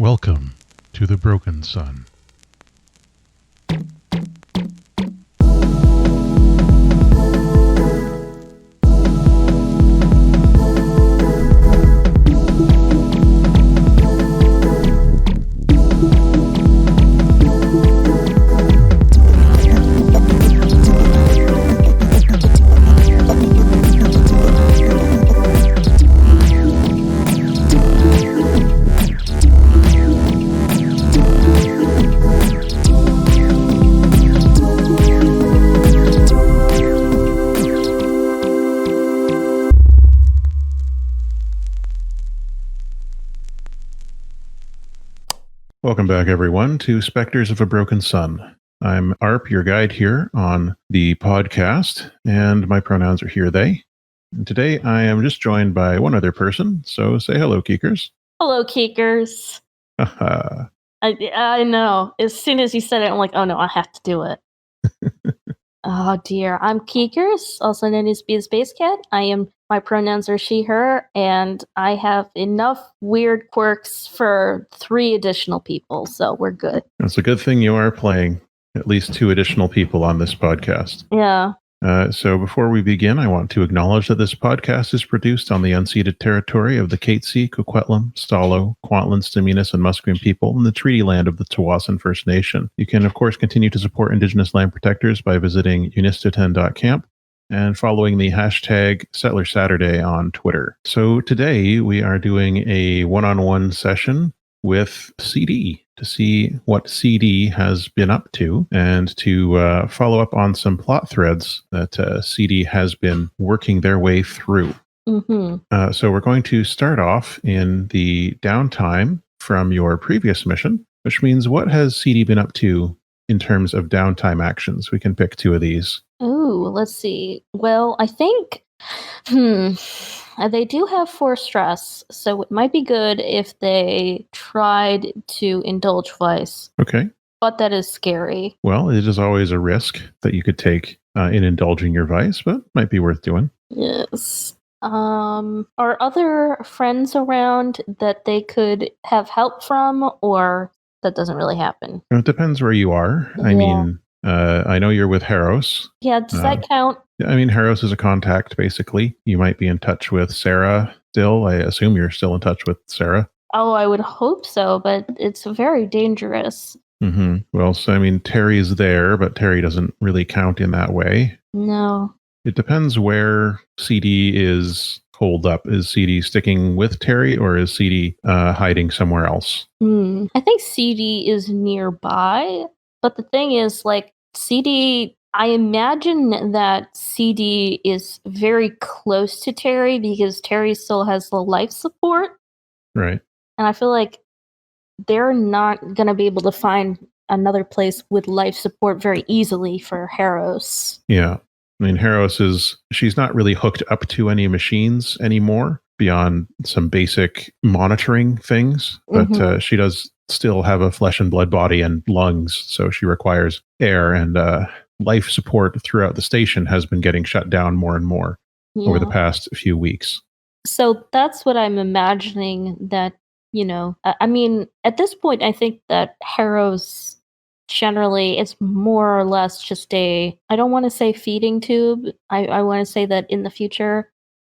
Welcome to the Broken Sun. Welcome back, everyone, to Specters of a Broken Sun. I'm Arp, your guide here on the podcast, and my pronouns are here, they. And today I am just joined by one other person, so say hello, Keekers. Hello, Keekers. I know. As soon as you said it, I'm like, oh no, I have to do it. Oh dear. I'm Keekers, also known as Be a Space Cat. My pronouns are she, her, and I have enough weird quirks for 3 additional people, so we're good. It's a good thing you are playing at least 2 additional people on this podcast. Yeah. So before we begin, I want to acknowledge that this podcast is produced on the unceded territory of the Katzie, Kwikwetlem, Stalo, Kwantlen, Stz'uminus, and Musqueam people in the treaty land of the Tsawwassen First Nation. You can, of course, continue to support Indigenous land protectors by visiting unistoten.camp and following the hashtag Settler Saturday on Twitter. So today we are doing a one-on-one session with CD to see what CD has been up to and to follow up on some plot threads that CD has been working their way through. Mm-hmm. So we're going to start off in the downtime from your previous mission, which means what has CD been up to in terms of downtime actions? We can pick 2 of these. Ooh, let's see. Well, I think they do have 4 Stras, so it might be good if they tried to indulge vice. Okay. But that is scary. Well, it is always a risk that you could take in indulging your vice, but might be worth doing. Yes. Are other friends around that they could have help from, or that doesn't really happen? It depends where you are. Yeah. I mean, I know you're with Harros. Yeah, does that count? I mean, Harros is a contact, basically. You might be in touch with Sarah still. I assume you're still in touch with Sarah. Oh, I would hope so, but it's very dangerous. Mm-hmm. Well, so, I mean, Terry's there, but Terry doesn't really count in that way. No. It depends where CD is holed up. Is CD sticking with Terry, or is CD hiding somewhere else? I think CD is nearby, but the thing is, like, CD... I imagine that CD is very close to Terry because Terry still has the life support. Right. And I feel like they're not going to be able to find another place with life support very easily for Harros. Yeah. I mean, Harros she's not really hooked up to any machines anymore beyond some basic monitoring things, but she does still have a flesh and blood body and lungs, so she requires air, and life support throughout the station has been getting shut down more and more over the past few weeks. So that's what I'm imagining that, I mean, at this point, I think that Harros generally is more or less just I don't want to say feeding tube. I want to say that in the future,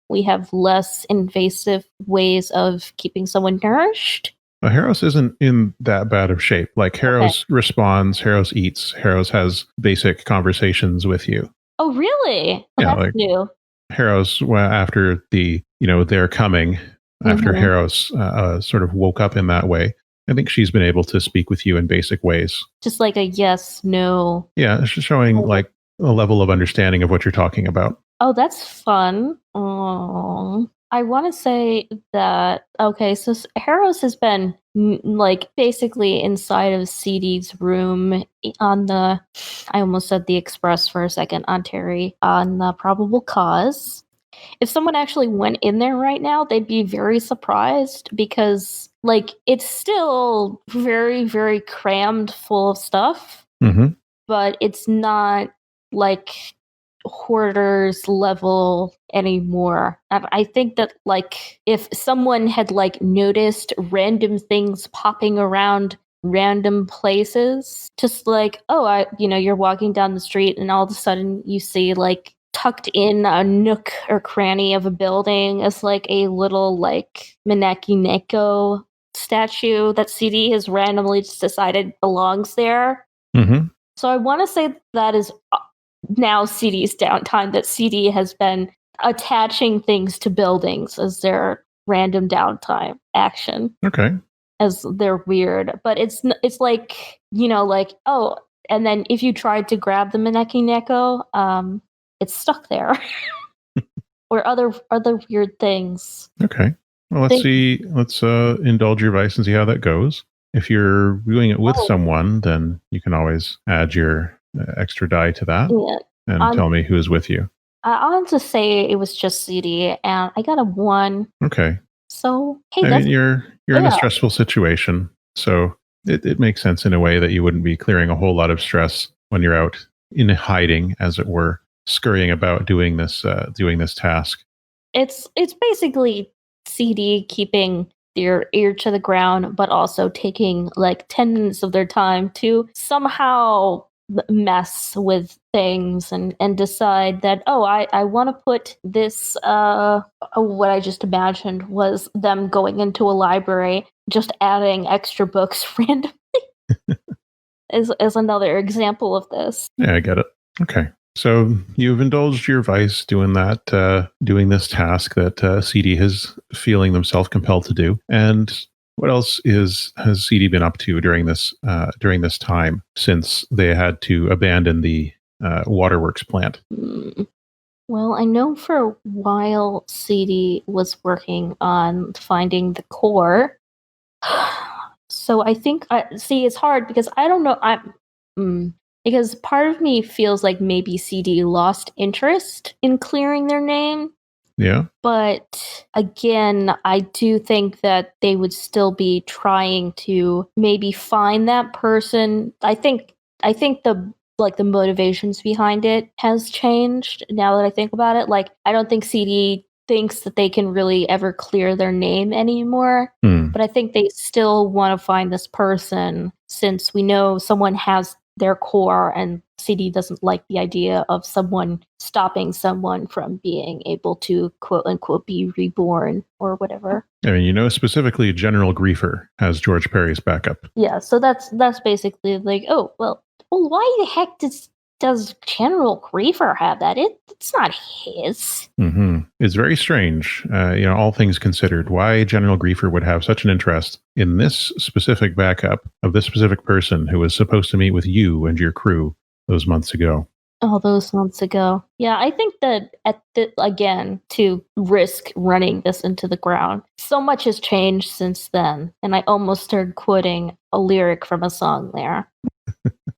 we have less invasive ways of keeping someone nourished. Harros isn't in that bad of shape. Like, Harros responds, Harros eats, Harros has basic conversations with you. Oh, really? Well, Yeah, that's new. Harros, after their coming, after Harros sort of woke up in that way, I think she's been able to speak with you in basic ways. Just like a yes, no. Yeah, she's showing like a level of understanding of what you're talking about. Oh, that's fun. Oh. I want to say that, okay, so Harros has been, like, basically inside of CD's room on I almost said the Express for a second, on Terry, on the probable cause. If someone actually went in there right now, they'd be very surprised because, like, it's still very, very crammed full of stuff, but it's not, like, hoarders level anymore. I think that like if someone had like noticed random things popping around random places, just like, oh, you're walking down the street and all of a sudden you see like tucked in a nook or cranny of a building is like a little like Maneki Neko statue that CD has randomly just decided belongs there. Mm-hmm. So I want to say that is now CD's downtime, that CD has been attaching things to buildings as their random downtime action. Okay. As they're weird, but it's like, like, oh, and then if you tried to grab the Maneki Neko, it's stuck there. Or other weird things. Okay. Well, let's see. Let's indulge your vice and see how that goes. If you're doing it with someone, then you can always add your extra die to that and tell me who is with you. I want to say it was just CD, and I got a 1. Okay. So, hey, I mean, you're in a stressful situation, so it makes sense in a way that you wouldn't be clearing a whole lot of stress when you're out in hiding, as it were, scurrying about doing this task. It's basically CD keeping their ear to the ground, but also taking like 10 minutes of their time to somehow mess with things and decide that, oh, I want to put this, what I just imagined was them going into a library, just adding extra books randomly is another example of this. Yeah, I get it. Okay. So you've indulged your vice doing that, doing this task that CD is feeling themselves compelled to do. And what else has CD been up to during this time since they had to abandon the waterworks plant? Well, I know for a while CD was working on finding the core. So I think it's hard because I don't know. Because part of me feels like maybe CD lost interest in clearing their name. Yeah. But again, I do think that they would still be trying to maybe find that person. I think the motivations behind it has changed now that I think about it. Like, I don't think CD thinks that they can really ever clear their name anymore. But I think they still want to find this person, since we know someone has their core, and CD doesn't like the idea of someone stopping someone from being able to quote unquote be reborn or whatever. I mean, specifically General Griefer has George Perry's backup. Yeah, so that's basically like, oh, well, why the heck does General Griefer have that? It's not his. Mm-hmm. It's very strange, all things considered, why General Griefer would have such an interest in this specific backup of this specific person who was supposed to meet with you and your crew those months ago. Oh, those months ago. Yeah, I think that again, to risk running this into the ground, so much has changed since then, and I almost started quoting a lyric from a song there.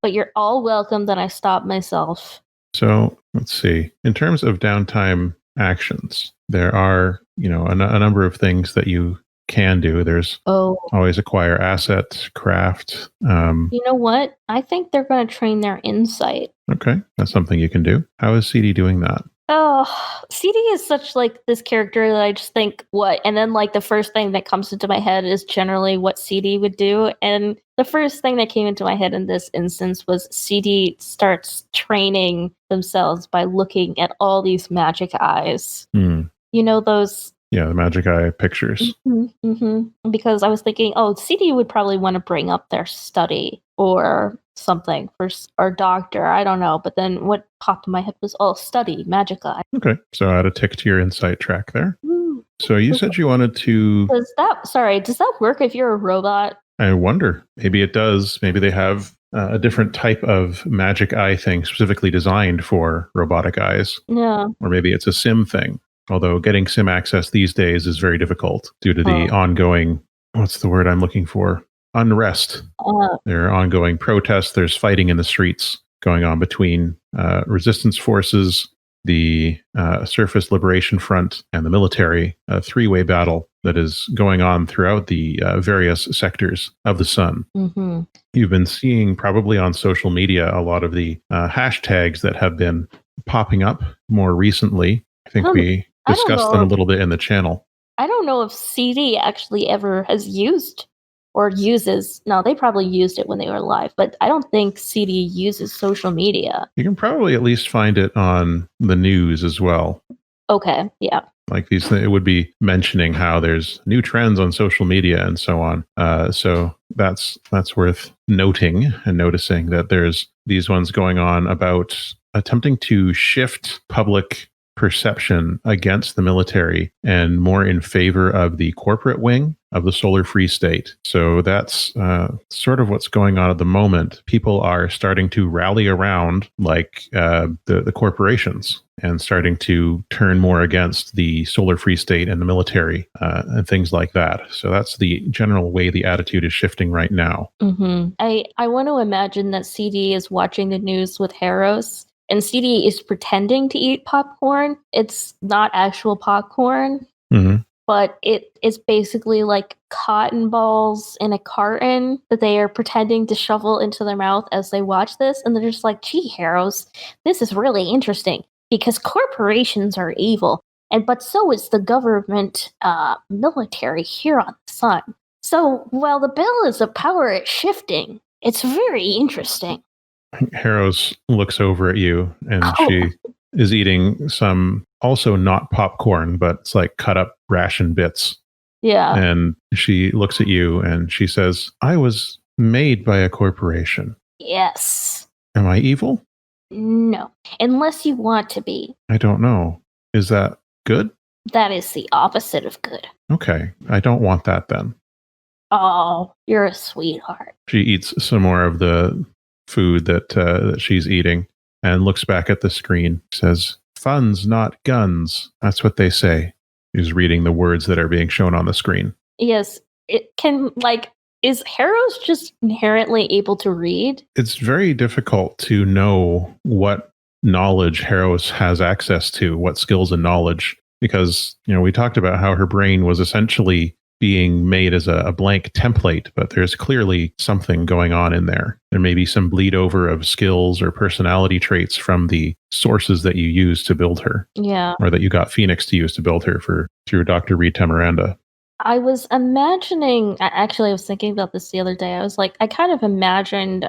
But you're all welcome that I stopped myself. So let's see. In terms of downtime actions, there are, a number of things that you can do. There's always acquire assets, craft. You know what? I think they're going to train their insight. Okay, that's something you can do. How is CD doing that? Oh, CD is such like this character that I just think what, and then like the first thing that comes into my head is generally what CD would do. And the first thing that came into my head in this instance was CD starts training themselves by looking at all these magic eyes. You know those? Yeah, the magic eye pictures. Because I was thinking, CD would probably want to bring up their study or something or doctor. I don't know. But then what popped in my head was, study, magic eye. Okay, so add a tick to your insight track there. So you said you wanted to... Does that work if you're a robot? I wonder. Maybe it does. Maybe they have a different type of magic eye thing specifically designed for robotic eyes. Yeah. Or maybe it's a sim thing. Although getting sim access these days is very difficult due to the ongoing, what's the word I'm looking for? Unrest. There are ongoing protests. There's fighting in the streets going on between resistance forces, the Surface Liberation Front, and the military. A three-way battle that is going on throughout the various sectors of the sun. You've been seeing probably on social media a lot of the hashtags that have been popping up more recently. I think we I don't discussed know them a if- little bit in the channel. I don't know if CD actually ever has used or uses. No, they probably used it when they were alive, but I don't think CD uses social media. You can probably at least find it on the news as well. Okay, yeah. Like these, it would be mentioning how there's new trends on social media and so on. So that's worth noting and noticing that there's these ones going on about attempting to shift public perception against the military and more in favor of the corporate wing of the Solar Free State. So that's sort of what's going on at the moment. People are starting to rally around like the corporations and starting to turn more against the Solar Free State and the military and things like that. So that's the general way the attitude is shifting right now. Mm-hmm. I want to imagine that CD is watching the news with Harrows, and CD is pretending to eat popcorn. It's not actual popcorn, but it's basically like cotton balls in a carton that they are pretending to shovel into their mouth as they watch this. And they're just like, gee, Harrows, this is really interesting because corporations are evil. But so is the government military here on the sun. So while the balance of power is shifting, it's very interesting. Harrows looks over at you and she is eating some also not popcorn, but it's like cut up ration bits. Yeah. And she looks at you and she says, I was made by a corporation. Yes. Am I evil? No. Unless you want to be. I don't know. Is that good? That is the opposite of good. Okay. I don't want that then. Oh, you're a sweetheart. She eats some more of the food that she's eating and looks back at the screen. Says, funds, not guns. That's what they say. She's reading the words that are being shown on the screen. Yes. It can, is Harrows just inherently able to read? It's very difficult to know what knowledge Harrows has access to, what skills and knowledge, because, we talked about how her brain was essentially being made as a blank template, but there's clearly something going on in there. There may be some bleed over of skills or personality traits from the sources that you use to build her. Yeah. Or that you got Phoenix to use to build her through Dr. Reed Tamaranda. I was imagining, actually, I was thinking about this the other day. I was like, I kind of imagined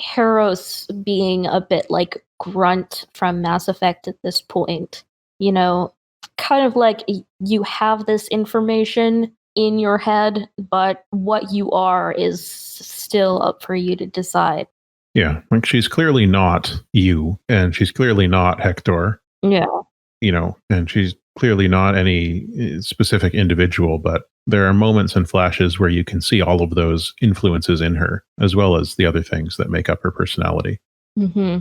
Harrows being a bit like Grunt from Mass Effect at this point. Kind of like you have this information in your head, but what you are is still up for you to decide. Yeah, like she's clearly not you, and she's clearly not Hector. Yeah. And she's clearly not any specific individual, but there are moments and flashes where you can see all of those influences in her, as well as the other things that make up her personality. Mm-hmm.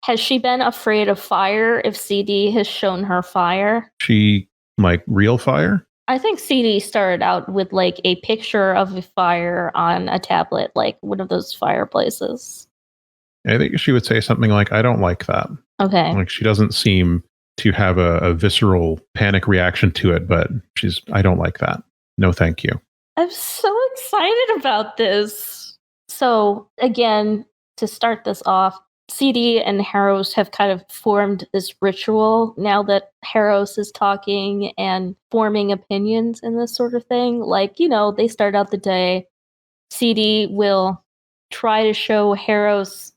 Has she been afraid of fire if CD has shown her fire? She, like, real fire? I think CD started out with, like, a picture of a fire on a tablet, like one of those fireplaces. I think she would say something like, I don't like that. Okay. Like, she doesn't seem to have a visceral panic reaction to it, but I don't like that. No, thank you. I'm so excited about this. So, again, to start this off, CD and Harrows have kind of formed this ritual now that Harrows is talking and forming opinions and this sort of thing. Like, they start out the day. CD will try to show Harrows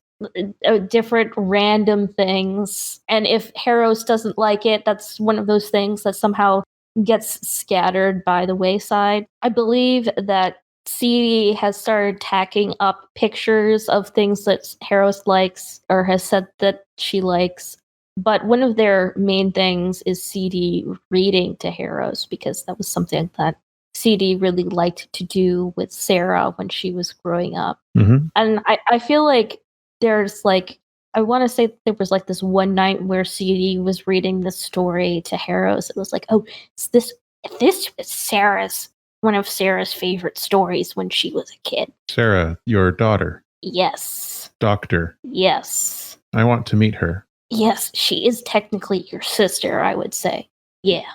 different random things. And if Harrows doesn't like it, that's one of those things that somehow gets scattered by the wayside. I believe that CD has started tacking up pictures of things that Harrows likes or has said that she likes. But one of their main things is CD reading to Harrows, because that was something that CD really liked to do with Sarah when she was growing up. Mm-hmm. And I feel like there's I want to say there was this one night where CD was reading this story to Harrows. It was like, oh, this is one of Sarah's favorite stories when she was a kid. Sarah, your daughter. Yes. Doctor. Yes. I want to meet her. Yes, she is technically your sister, I would say. Yeah.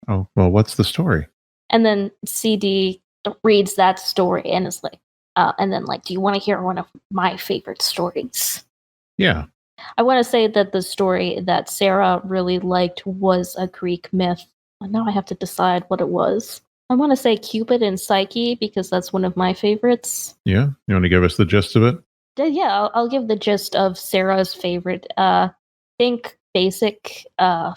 Oh, well, what's the story? And then CD reads that story and is like, and then do you want to hear one of my favorite stories? Yeah. I want to say that the story that Sarah really liked was a Greek myth. Now I have to decide what it was. I want to say Cupid and Psyche because that's one of my favorites. Yeah? You want to give us the gist of it? Yeah, I'll give the gist of Sarah's favorite. Think basic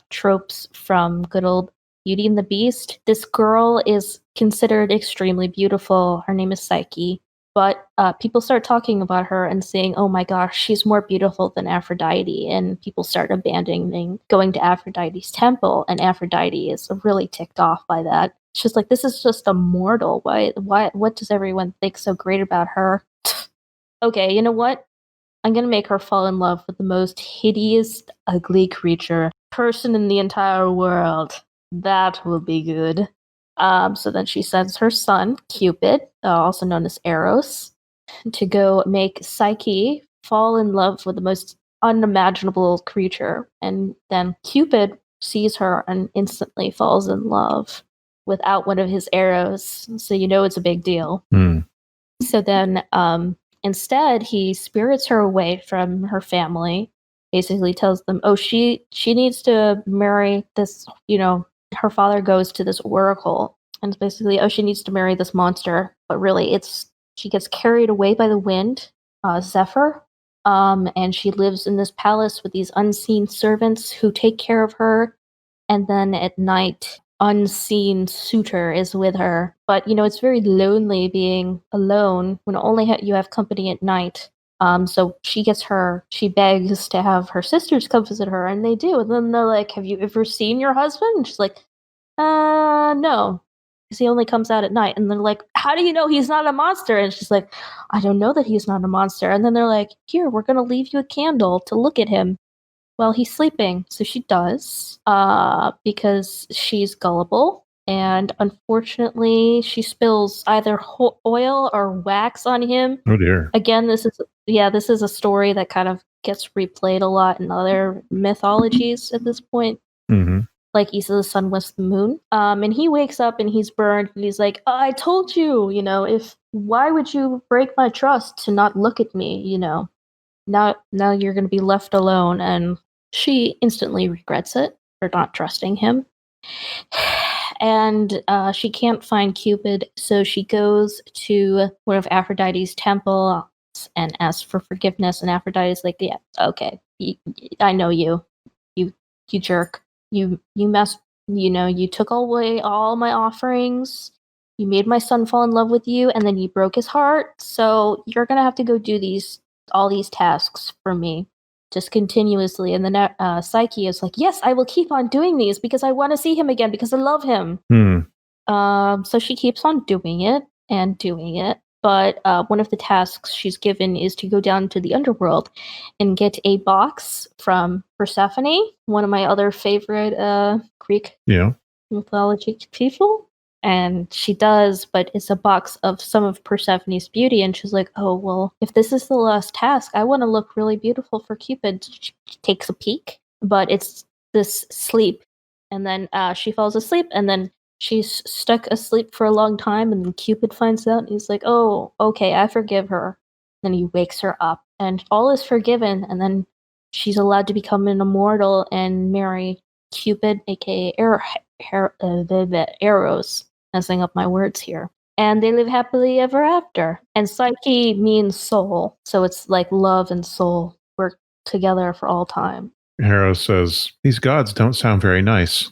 tropes from good old Beauty and the Beast. This girl is considered extremely beautiful. Her name is Psyche. But people start talking about her and saying, oh my gosh, she's more beautiful than Aphrodite. And people start abandoning going to Aphrodite's temple. And Aphrodite is really ticked off by that. She's like, this is just a mortal. What does everyone think so great about her? Okay, you know what? I'm gonna make her fall in love with the most hideous, ugly person in the entire world. That will be good. So then she sends her son, Cupid, also known as Eros, to go make Psyche fall in love with the most unimaginable creature. And then Cupid sees her and instantly falls in love without one of his arrows. So you know it's a big deal. So then instead, he spirits her away from her family, basically tells them, oh, she needs to marry this, her father goes to this oracle and it's basically, oh, she needs to marry this monster. But really, she gets carried away by the wind, Zephyr, and she lives in this palace with these unseen servants who take care of her. And then at night, unseen suitor is with her. But, it's very lonely being alone when only you have company at night. So she begs to have her sisters come visit her, and they do. And then they're like, have you ever seen your husband? And she's like, no. Because he only comes out at night. And they're like, how do you know he's not a monster? And she's like, I don't know that he's not a monster. And then they're like, here, we're going to leave you a candle to look at him while he's sleeping. So she does, because she's gullible. And unfortunately, she spills either oil or wax on him. Oh dear. Again, this is a story that kind of gets replayed a lot in other mythologies at this point. Mm-hmm. Like East of the Sun, West of the Moon. And he wakes up and he's burned and he's like, I told you, why would you break my trust to not look at me, Now you're going to be left alone. And she instantly regrets it for not trusting him. And she can't find Cupid, so she goes to one of Aphrodite's temples and asks for forgiveness. And Aphrodite's like, yeah, okay, I know you jerk. You messed, you took away all my offerings. You made my son fall in love with you, and then you broke his heart. So you're going to have to go do all these tasks for me, just continuously. And then Psyche is like, yes, I will keep on doing these because I want to see him again because I love him. So she keeps on doing it and doing it. But one of the tasks she's given is to go down to the underworld and get a box from Persephone, one of my other favorite Greek mythology people. And she does, but it's a box of some of Persephone's beauty. And she's like, oh, well, if this is the last task, I want to look really beautiful for Cupid. She takes a peek, but it's this sleep. And then she falls asleep, and then she's stuck asleep for a long time. And then Cupid finds out, and he's like, oh, okay, I forgive her. Then he wakes her up, and all is forgiven. And then she's allowed to become an immortal and marry Cupid, aka Eros. Messing up my words here. And they live happily ever after. And Psyche means soul. So it's like love and soul work together for all time. Hero says, these gods don't sound very nice.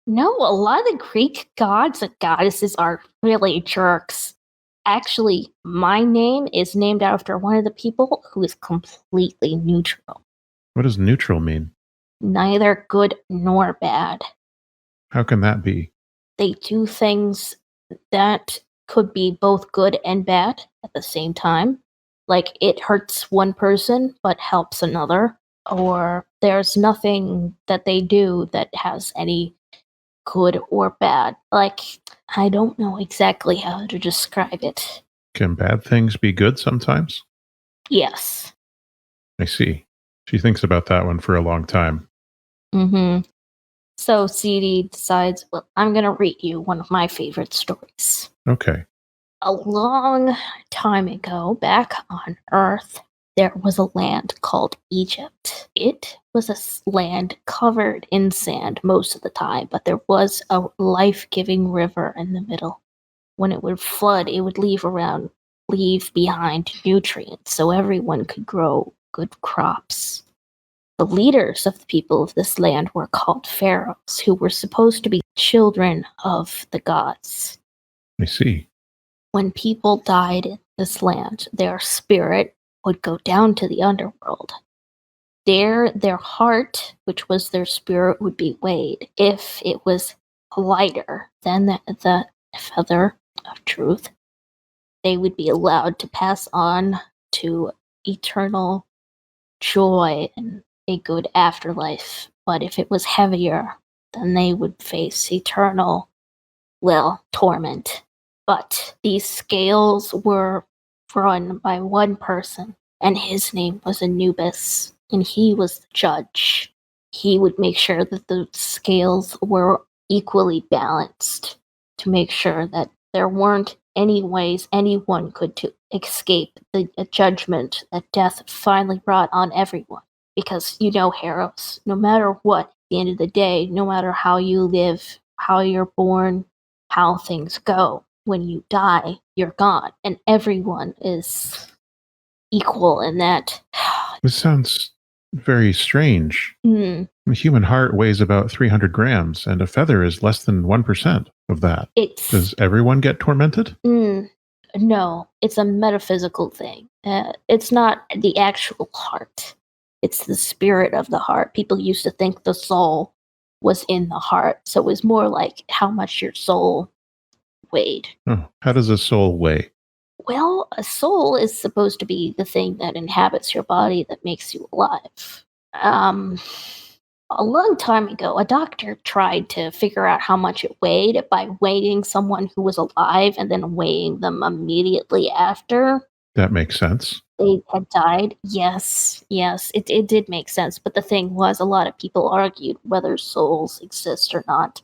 No, a lot of the Greek gods and goddesses are really jerks. Actually, my name is named after one of the people who is completely neutral. What does neutral mean? Neither good nor bad. How can that be? They do things that could be both good and bad at the same time. Like it hurts one person but helps another. Or there's nothing that they do that has any good or bad. Like, I don't know exactly how to describe it. Can bad things be good sometimes? Yes. I see. She thinks about that one for a long time. Mm-hmm. So CD decides, well, I'm going to read you one of my favorite stories. Okay. A long time ago, back on Earth, there was a land called Egypt. It was a land covered in sand most of the time, but there was a life-giving river in the middle. When it would flood, it would leave behind nutrients so everyone could grow good crops. The leaders of the people of this land were called pharaohs, who were supposed to be children of the gods. I see. When people died in this land, their spirit would go down to the underworld. There, their heart, which was their spirit, would be weighed. If it was lighter than the feather of truth, they would be allowed to pass on to eternal joy and a good afterlife. But if it was heavier, then they would face eternal, torment. But these scales were run by one person, and his name was Anubis, and he was the judge. He would make sure that the scales were equally balanced to make sure that there weren't any ways anyone could to escape the judgment that death finally brought on everyone. Because heroes, no matter what, at the end of the day, no matter how you live, how you're born, how things go, when you die, you're gone. And everyone is equal in that. This sounds very strange. Mm. A human heart weighs about 300 grams, and a feather is less than 1% of that. Does everyone get tormented? No, it's a metaphysical thing. It's not the actual heart. It's the spirit of the heart. People used to think the soul was in the heart, so it was more like how much your soul weighed. Oh, how does a soul weigh? Well, a soul is supposed to be the thing that inhabits your body that makes you alive. A long time ago, a doctor tried to figure out how much it weighed by weighing someone who was alive and then weighing them immediately after. That makes sense. They had died. Yes, it did make sense. But the thing was, a lot of people argued whether souls exist or not.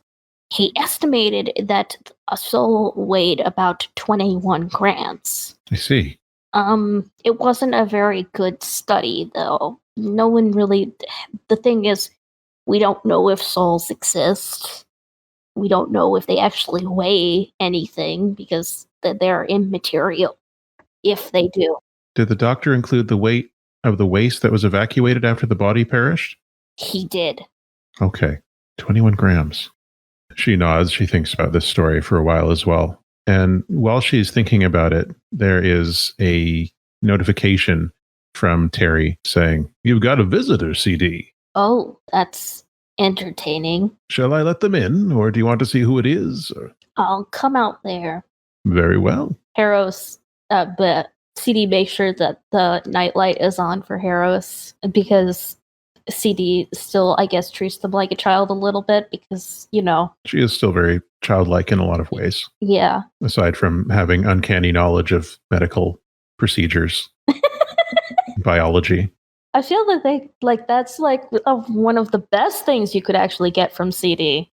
He estimated that a soul weighed about 21 grams. I see. It wasn't a very good study, though. No one really... The thing is, we don't know if souls exist. We don't know if they actually weigh anything because they're immaterial, if they do. Did the doctor include the weight of the waste that was evacuated after the body perished? He did. Okay, 21 grams. She nods. She thinks about this story for a while as well. And while she's thinking about it, there is a notification from Terry saying, "You've got a visitor, CD." Oh, that's entertaining. Shall I let them in, or do you want to see who it is? I'll come out there. Very well. Harros, but CD makes sure that the nightlight is on for Harros because CD still, I guess, treats them like a child a little bit because, She is still very childlike in a lot of ways. Yeah. Aside from having uncanny knowledge of medical procedures, biology. I feel that that's one of the best things you could actually get from CD.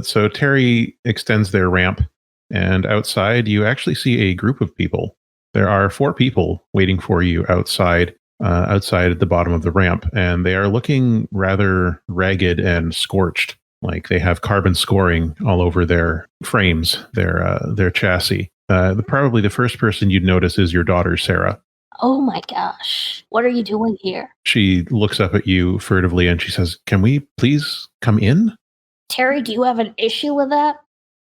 So Terry extends their ramp, and outside you actually see a group of people. There are 4 people waiting for you outside at the bottom of the ramp, and they are looking rather ragged and scorched. Like they have carbon scoring all over their frames, their chassis. Probably the first person you'd notice is your daughter, Sarah. Oh my gosh. What are you doing here? She looks up at you furtively and she says, "Can we please come in?" Terry, do you have an issue with that?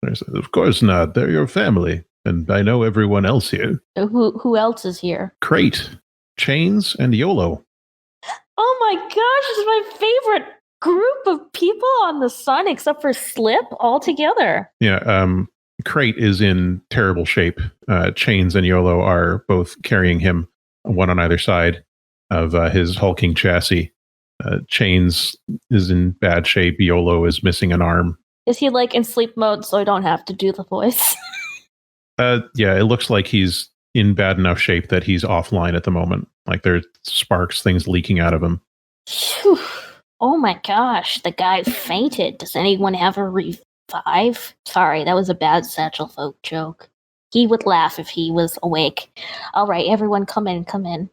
I said, "Of course not. They're your family. And I know everyone else here." Who else is here? Crate, Chains, and YOLO. Oh my gosh, it's my favorite group of people on the sun except for Slip all together. Yeah, Crate is in terrible shape. Chains and YOLO are both carrying him, one on either side of his hulking chassis. Chains is in bad shape. YOLO is missing an arm. Is he in sleep mode so I don't have to do the voice? Yeah, it looks like he's in bad enough shape that he's offline at the moment. Like there's sparks, things leaking out of him. Whew. Oh my gosh, the guy fainted. Does anyone ever revive? Sorry, that was a bad Satchel Folk joke. He would laugh if he was awake. All right, everyone come in.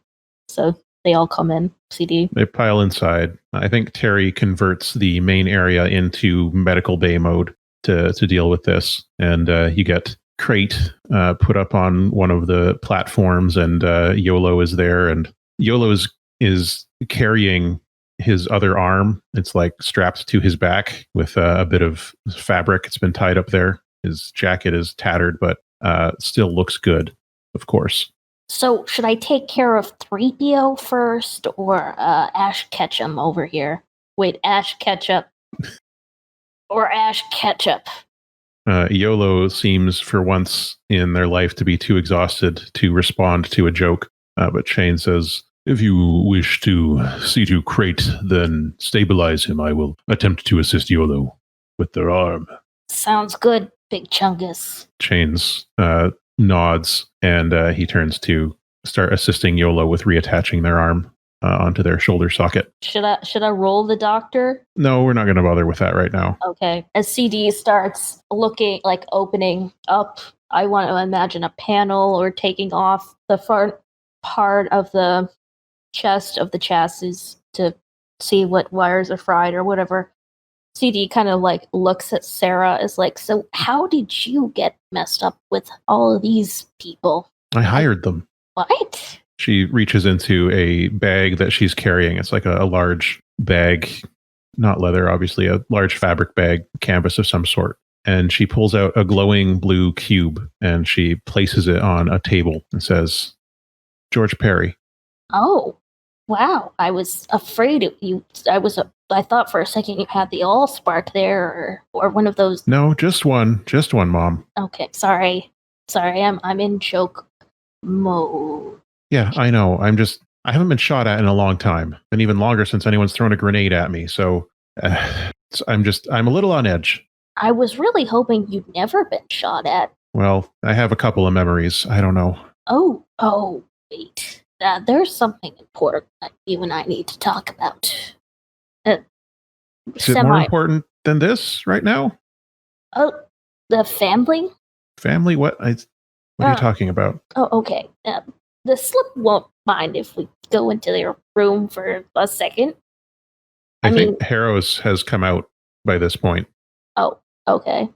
So they all come in, CD. They pile inside. I think Terry converts the main area into medical bay mode to deal with this. And you get Crate put up on one of the platforms, and YOLO is there. And YOLO is carrying his other arm. It's like strapped to his back with a bit of fabric. It's been tied up there. His jacket is tattered, but still looks good, of course. So, should I take care of 3PO first, or Ash Ketchum over here? Wait, Ash Ketchup. Or Ash Ketchup. YOLO seems, for once in their life, to be too exhausted to respond to a joke. But Shane says, "If you wish to see to Crate, then stabilize him. I will attempt to assist YOLO with their arm." Sounds good, Big Chungus. Chains nods, and he turns to start assisting YOLO with reattaching their arm onto their shoulder socket. Should I roll the doctor? No, we're not going to bother with that right now. Okay. As CD starts looking, like opening up, I want to imagine a panel or taking off the front part of the chest of the chassis to see what wires are fried or whatever. CD kind of like looks at Sarah as like, so how did you get messed up with all of these people? I hired them. What? She reaches into a bag that she's carrying. It's like a large bag, not leather, obviously, a large fabric bag, canvas of some sort. And she pulls out a glowing blue cube and she places it on a table and says, "George Perry." Oh, wow. I was afraid of you. I thought for a second you had the Allspark there or one of those. No, just one, Mom. Okay, sorry. I'm in joke mode. Yeah, I know. I haven't been shot at in a long time, and even longer since anyone's thrown a grenade at me. So I'm a little on edge. I was really hoping you'd never been shot at. Well, I have a couple of memories. I don't know. Oh, wait. There's something important that you and I need to talk about. Is it more important than this right now? Oh, the family? Family? What? What are you talking about? Oh, okay. The slip won't mind if we go into their room for a second. I think Harrows has come out by this point. Oh, okay.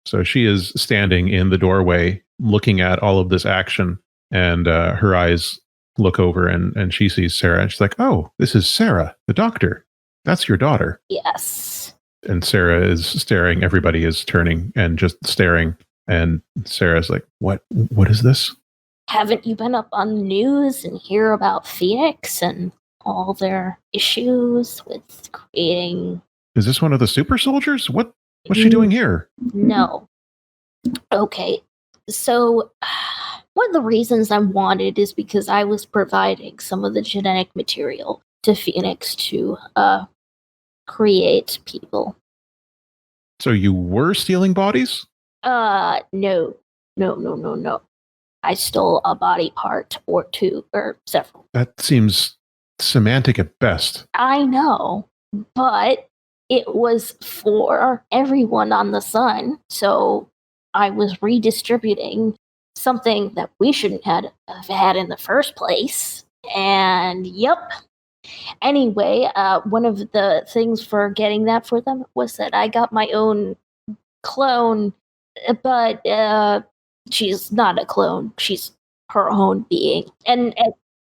So she is standing in the doorway looking at all of this action, and her eyes look over and she sees Sarah, and she's like, "Oh, this is Sarah, the doctor. That's your daughter." Yes. And Sarah is staring. Everybody is turning and just staring. And Sarah's like, What is this? Haven't you been up on the news and hear about Phoenix and all their issues with creating... Is this one of the super soldiers? What's she doing here? No. Okay. So, one of the reasons I'm wanted is because I was providing some of the genetic material to Phoenix to create people. So you were stealing bodies? No. I stole a body part or two, or several. That seems semantic at best. I know, but it was for everyone on the sun, so I was redistributing something that we shouldn't have had in the first place. And yep. Anyway, one of the things for getting that for them was that I got my own clone, but she's not a clone. She's her own being. And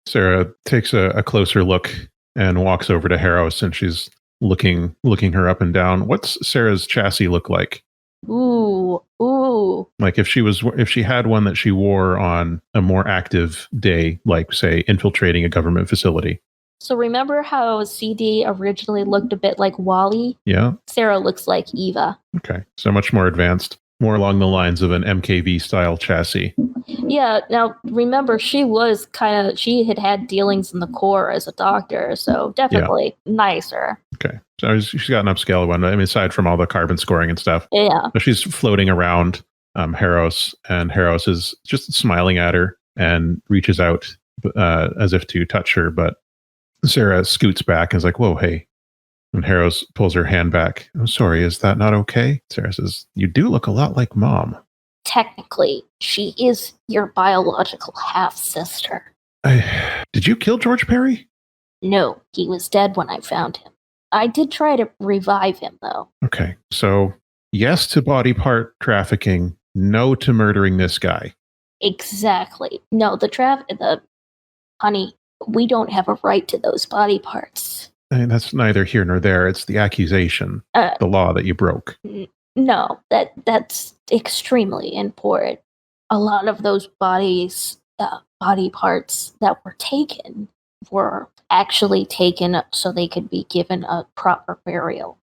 Sarah takes a closer look and walks over to Harrows, and she's looking her up and down. What's Sarah's chassis look like? Ooh. Like if she had one that she wore on a more active day, like say infiltrating a government facility. So remember how CD originally looked a bit like Wally? Yeah. Sarah looks like Eva. Okay. So much more advanced, more along the lines of an MKV style chassis. Yeah. Now remember, she had dealings in the Corps as a doctor, so definitely nicer. Okay. So she's got an upscale one. I mean, aside from all the carbon scoring and stuff. Yeah. So she's floating around Harrows, and Harrows is just smiling at her and reaches out as if to touch her, but Sarah scoots back and is like, "Whoa, hey." And Harrows pulls her hand back. "I'm sorry, is that not okay?" Sarah says, "You do look a lot like Mom." Technically, she is your biological half-sister. Did you kill George Perry? No, he was dead when I found him. I did try to revive him, though. Okay, so yes to body part trafficking, no to murdering this guy. Exactly. No, honey, we don't have a right to those body parts. I mean, that's neither here nor there. It's the accusation, the law that you broke. No, that's extremely important. A lot of those body parts that were taken were actually taken so they could be given a proper burial.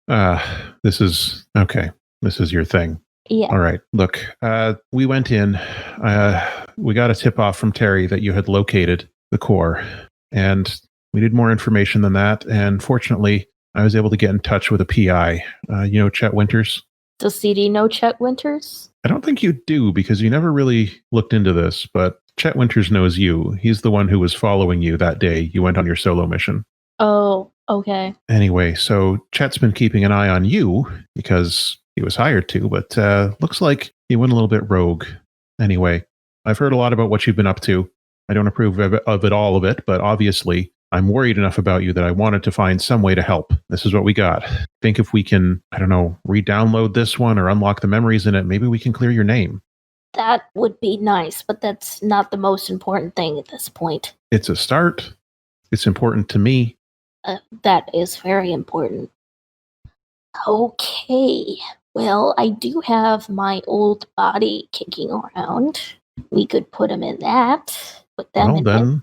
This is okay. This is your thing. Yeah. All right. Look, we went in. We got a tip off from Terry that you had located the core, and we need more information than that. And fortunately, I was able to get in touch with a PI. You know Chet Winters? Does CD know Chet Winters? I don't think you do because you never really looked into this, but Chet Winters knows you. He's the one who was following you that day you went on your solo mission. Oh, okay. Anyway, so Chet's been keeping an eye on you because he was hired to, but looks like he went a little bit rogue. Anyway, I've heard a lot about what you've been up to. I don't approve of it all of it, but obviously I'm worried enough about you that I wanted to find some way to help. This is what we got. Think if we can, I don't know, re-download this one or unlock the memories in it, maybe we can clear your name. That would be nice, but that's not the most important thing at this point. It's a start. It's important to me. That is very important. Okay. Well, I do have my old body kicking around. We could put him in that. Well, then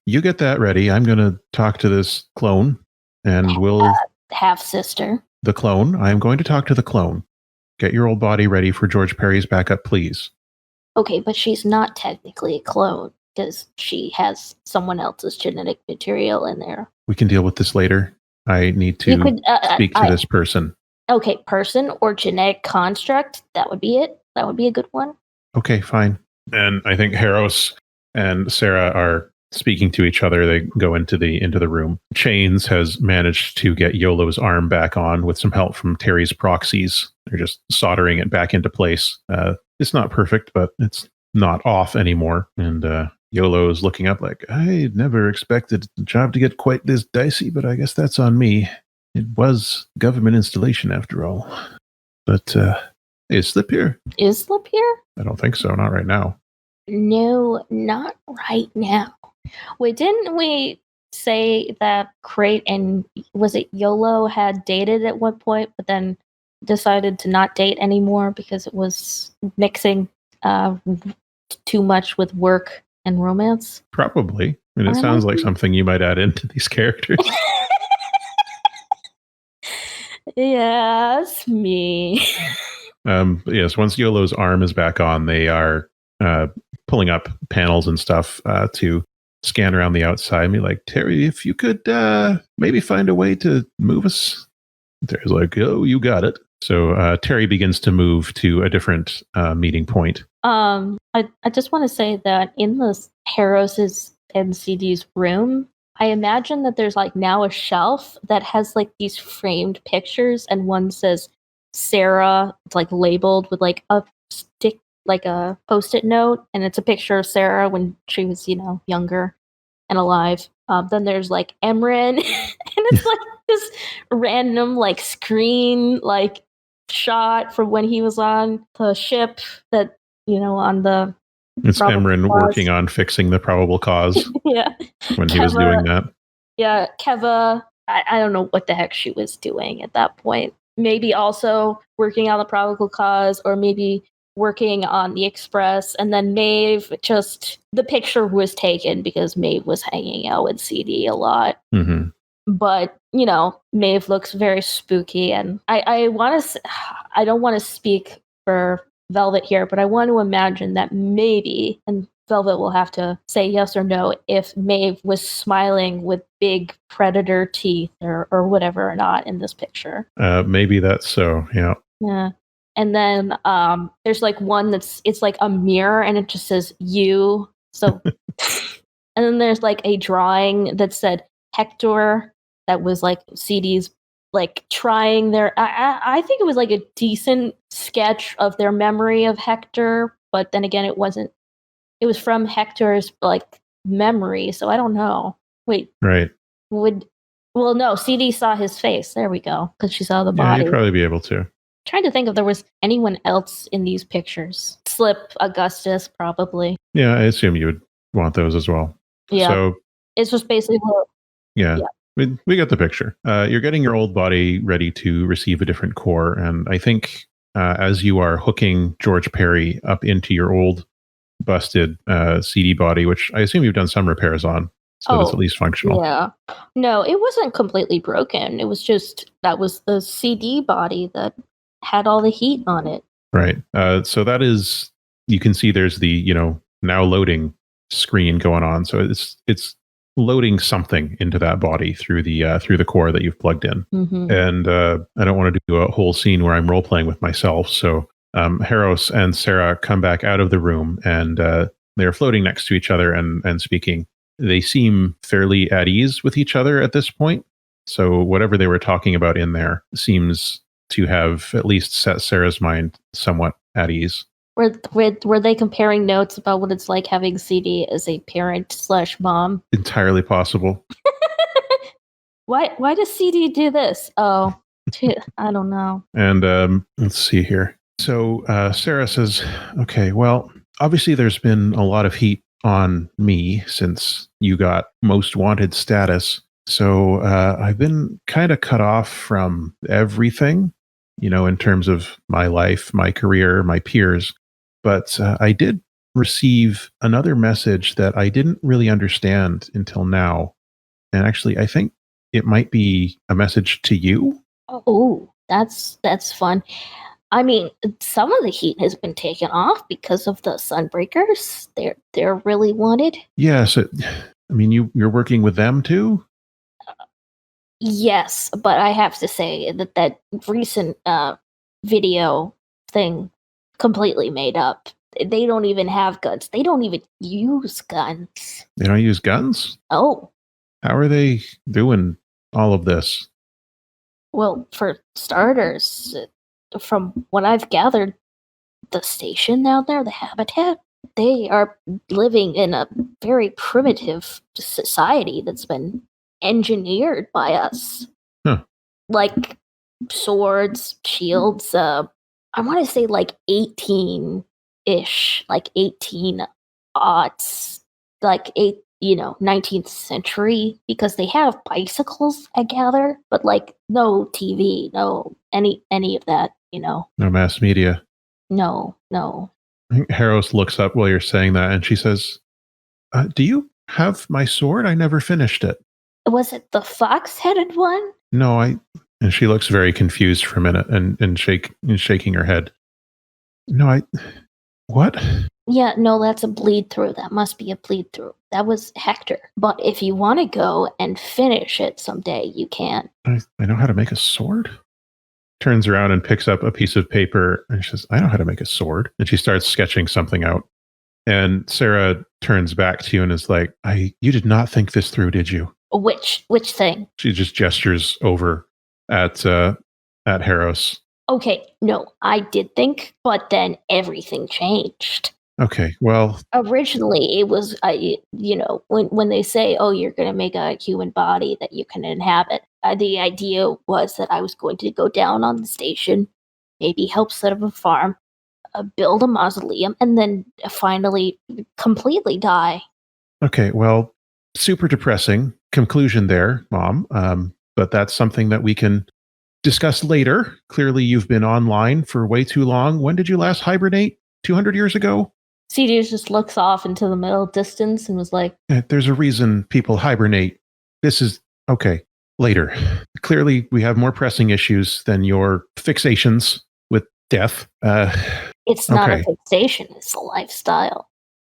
you get that ready. I'm going to talk to this clone, and we'll... half-sister. The clone. I'm going to talk to the clone. Get your old body ready for George Perry's backup, please. Okay, but she's not technically a clone, because she has someone else's genetic material in there. We can deal with this later. I need to speak to this person. Okay, person or genetic construct. That would be it. That would be a good one. Okay, fine. And I think Harros and Sarah are speaking to each other. They go into the room. Chains has managed to get Yolo's arm back on with some help from Terry's proxies. They're just soldering it back into place. It's not perfect, but it's not off anymore. And Yolo's looking up like, I never expected the job to get quite this dicey, but I guess that's on me. It was government installation after all. But is Slip here? Is Slip here? I don't think so. Not right now. No, not right now. Wait, didn't we say that Crate and, was it Yolo, had dated at one point, but then decided to not date anymore because it was mixing too much with work and romance? Probably. I mean, it sounds like something you might add into these characters. Yes, me. Yes, once Yolo's arm is back on, they are pulling up panels and stuff to scan around the outside and be like, Terry, if you could maybe find a way to move us. Terry's like, oh, you got it. So Terry begins to move to a different meeting point. I just want to say that in the Harros's NCD's room, I imagine that there's like now a shelf that has like these framed pictures, and one says Sarah. It's like labeled with like a stick, like a post-it note, and it's a picture of Sarah when she was, younger and alive. Then there's like Emran, and it's like this random like screen like shot from when he was on the ship that, on the... It's Emran working on fixing the probable cause. Yeah. When he was doing that. Yeah, Keva, I don't know what the heck she was doing at that point. Maybe also working on the probable cause, or maybe working on the Express, and then Maeve, the picture was taken because Maeve was hanging out with CD a lot. Mm-hmm. But, Maeve looks very spooky, and I don't want to speak for Velvet here, but I want to imagine that maybe, and Velvet will have to say yes or no, if Maeve was smiling with big predator teeth or whatever or not in this picture. Maybe that's so, yeah. Yeah. And then there's like one it's like a mirror and it just says you. So, and then there's like a drawing that said Hector, that was like CD's like trying their, I think it was like a decent sketch of their memory of Hector, but then again, it wasn't. It was from Hector's like memory, so I don't know. Wait. Right. Would well, no. CD saw his face. There we go, because she saw the Yeah, body. you'd probably be able to. Trying to think if there was anyone else in these pictures. Slip, Augustus, probably. Yeah, I assume you would want those as well. Yeah. So it's just basically. Yeah. We got the picture. You're getting your old body ready to receive a different core. And I think as you are hooking George Perry up into your old busted CD body, which I assume you've done some repairs on, so it's at least functional. Yeah. No, it wasn't completely broken. It was just that was the CD body that had all the heat on it. Right. So that is, you can see there's the, now loading screen going on. So it's loading something into that body through the core that you've plugged in. Mm-hmm. And I don't want to do a whole scene where I'm role playing with myself. So Haros and Sarah come back out of the room, and they're floating next to each other and speaking. They seem fairly at ease with each other at this point. So whatever they were talking about in there seems to have at least set Sarah's mind somewhat at ease. Were they comparing notes about what it's like having CD as a parent/mom? Entirely possible. Why does CD do this? Oh, I don't know. And let's see here. So Sarah says, okay, well, obviously there's been a lot of heat on me since you got most wanted status. So I've been kind of cut off from everything, in terms of my life, my career, my peers. But I did receive another message that I didn't really understand until now. And actually, I think it might be a message to you. Oh, that's fun. I mean, some of the heat has been taken off because of the Sunbreakers. They're really wanted. Yes. I mean, you're working with them too? Yes, but I have to say that recent video thing completely made up. They don't even have guns. They don't even use guns. They don't use guns? Oh. How are they doing all of this? Well, for starters, from what I've gathered, the station down there, the habitat, they are living in a very primitive society that's been engineered by us. Huh. Like swords, shields, I want to say like 18-ish, like 18 odds, like 19th century, because they have bicycles, I gather, but like no TV, no any of that, No mass media. No. I think Haros looks up while you're saying that, and she says, do you have my sword? I never finished it. Was it the fox-headed one? No, and she looks very confused for a minute and shaking her head. No, what? Yeah, no, that's a bleed through. That must be a bleed through. That was Hector. But if you want to go and finish it someday, you can. I know how to make a sword? Turns around and picks up a piece of paper and she says, I know how to make a sword. And she starts sketching something out. And Sarah turns back to you and is like, you did not think this through, did you? Which thing? She just gestures over at Haros. Okay, no, I did think, but then everything changed. Okay, well, originally it was, when they say, oh, you're going to make a human body that you can inhabit, the idea was that I was going to go down on the station, maybe help set up a farm, build a mausoleum, and then finally completely die. Okay, well, super depressing conclusion there, Mom. But that's something that we can discuss later. Clearly, you've been online for way too long. When did you last hibernate? 200 years ago? CD just looks off into the middle distance and was like, there's a reason people hibernate. This is okay. Later. Clearly, we have more pressing issues than your fixations with death. It's not a fixation, it's a lifestyle.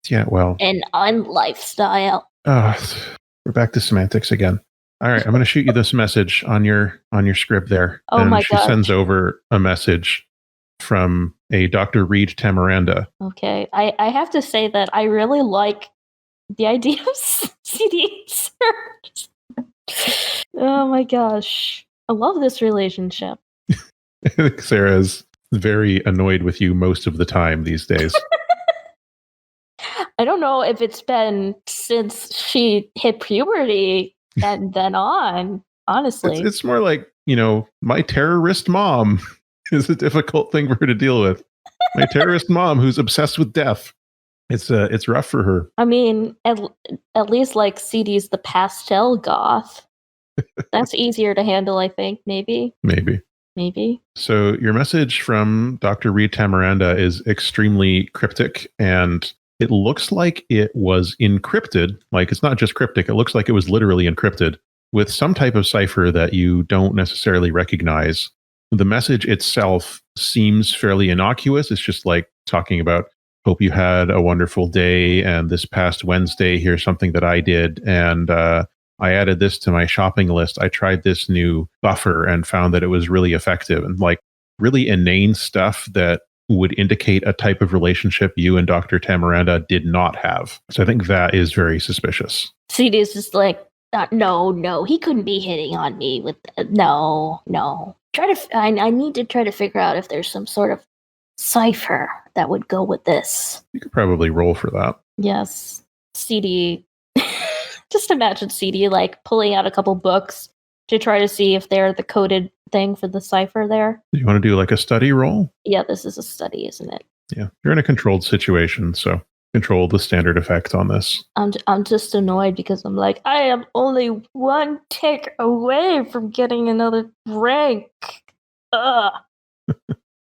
Yeah, well. An unlifestyle. We're back to semantics again. All right, I'm going to shoot you this message on your script there. Oh and my she God. Sends over a message from a Dr. Reed Tamaranda. Okay, I have to say that I really like the idea of CD search. Oh my gosh. I love this relationship. I think Sarah's very annoyed with you most of the time these days. I don't know if it's been since she hit puberty and then on. Honestly, It's more like, my terrorist mom is a difficult thing for her to deal with. My terrorist mom who's obsessed with death. It's rough for her. I mean, at least like CD's the pastel goth. That's easier to handle, I think. Maybe. So your message from Dr. Reed Tamaranda is extremely cryptic, and it looks like it was encrypted. Like, it's not just cryptic, it looks like it was literally encrypted with some type of cipher that you don't necessarily recognize. The message itself seems fairly innocuous. It's just like talking about, hope you had a wonderful day, and this past Wednesday, here's something that I did, and I added this to my shopping list. I tried this new buffer and found that it was really effective, and like really inane stuff that would indicate a type of relationship you and Dr. Tamaranda did not have. So I think that is very suspicious. CD is just like, no, he couldn't be hitting on me with no. I need to try to figure out if there's some sort of cipher that would go with this. You could probably roll for that. Yes, CD. Just imagine CD like pulling out a couple books to try to see if they're the coded thing for the cipher there. You want to do like a study roll? Yeah, this is a study, isn't it? Yeah, you're in a controlled situation, so control the standard effect on this. I'm just annoyed because I'm like, I am only one tick away from getting another rank. Ugh.